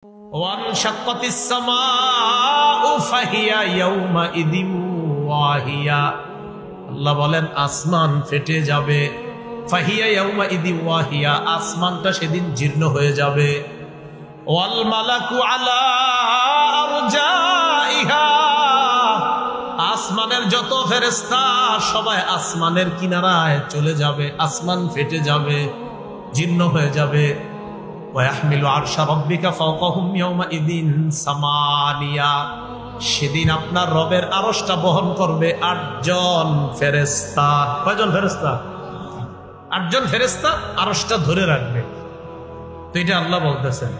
ওয়ানশাক্কাতিস সামাউ ফাহিয়া ইয়াউমাইযিন ওয়াহিয়া। আল্লাহ বলেন আসমান ফেটে যাবে। ফাহিয়া ইয়াউমাইযিন ওয়াহিয়া, আসমানটা সেদিন জীর্ণ হয়ে যাবে। ওয়াল মালাকু আলা আরজাইহা, আসমানের যত ফেরেশতা সবাই আসমানের কিনারায় চলে যাবে। আসমান ফেটে যাবে, জীর্ণ হয়ে যাবে। ওয়াহমিলু আরশা রাব্বিকা ফাওকাহুম ইয়াউমাইযিন সামানিয়া, সেদিন আপনার রবের আরশটা বহন করবে 8 জন ফেরেশতা। কয়জন ফেরেশতা? 8 জন ফেরেশতা আরশটা ধরে রাখবে। তো এটা আল্লাহ বলতেছেন।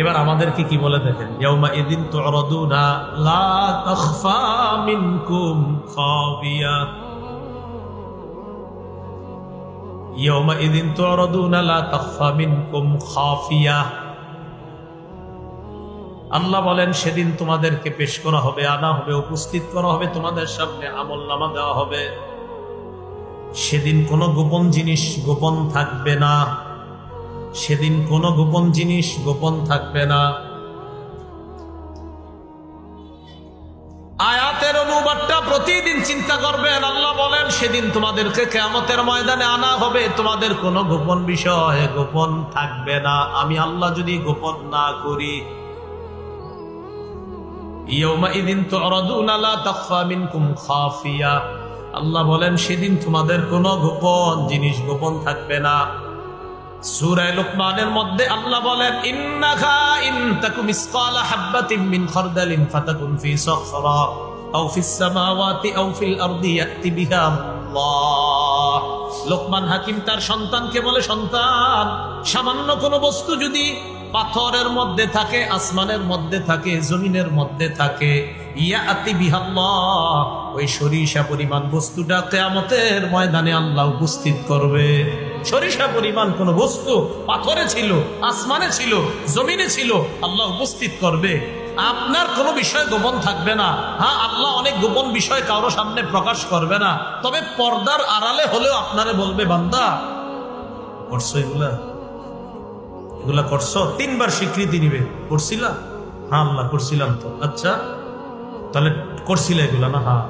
এবার আমাদেরকে কি বলে দেখেন, ইয়াউমাইযিন তু'রাদুনা লা তাখফা মিনকুম খাফিয়া। ইয়াউমাইযিন তু'রাদুনা লা তাখফা মিনকুম খাফিয়া। আল্লাহ বলেন সেদিন তোমাদেরকে পেশ করা হবে, আনা হবে, উপস্থিত করা হবে, তোমাদের সামনে আমলনামা দেওয়া হবে। সেদিন কোনো গোপন জিনিস গোপন থাকবে না। সেদিন কোনো গোপন জিনিস গোপন থাকবে না। আয়াতের অনুবাদটা প্রতিদিন চিন্তা করবেন। আল্লাহ বলেন সেদিন তোমাদেরকে কিয়ামতের ময়দানে আনা হবে, তোমাদের কোনো গোপন বিষয় গোপন থাকবে না, আমি আল্লাহ যদি গোপন না করি। ইয়াউমাইযিন তু'রাদুনা লা তাখফা মিনকুম খাফিয়া, আল্লাহ বলেন সেদিন তোমাদের কোনো গোপন জিনিস গোপন থাকবে না। সূরা লুকমানের মধ্যে আল্লাহ বলেন ইন্নাকা ইন তাকুম মিসকালা হাববাতিন মিন খারদালিন ফাতাকুন ফি সাখরা আও ফিস সামাওয়াতি আও ফিল আরদি ইয়াতি বিহা আল্লাহ। লোকমান হাকিম তার সন্তানকে বলে, সন্তান, সামান্য কোনো বস্তু যদি পাথরের মধ্যে থাকে, আসমানের মধ্যে থাকে, জমিনের মধ্যে থাকে, ইয়াতি বিহা আল্লাহ, ওই সরিষা পরিমাণ বস্তুটা কিয়ামতের ময়দানে আল্লাহ উপস্থিত করবে। সরিষা পরিমাণ কোন বস্তু পাথরে ছিল, আসমানে ছিল, জমিনে ছিল, আল্লাহ উপস্থিত করবে। আপনার কোনো বিষয় গোপন থাকবে না। হ্যাঁ, আল্লাহ অনেক গোপন বিষয় কারো সামনে প্রকাশ করবে না, তবে পর্দার আড়ালে হলেও আপনারে বলবে, বান্দা করছো এগুলা করছো, 3 বার স্বীকৃতি নিবে। করছিলা? হ্যাঁ আল্লাহ করছিলাম তো। আচ্ছা তাহলে করছিলে এগুলা না? হ্যাঁ।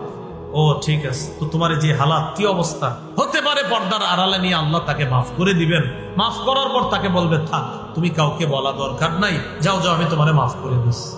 ও ঠিক আছে, তো তোমার যে হালাত কি অবস্থা হতে পারে, পর্দার আড়ালে নিয়ে আল্লাহ তাকে মাফ করে দিবেন। মাফ করার পর তাকে বলবে, থাক, তুমি কাউকে বলা দরকার নাই, যাও যাও, আমি তোমারে মাফ করে দিচ্ছি।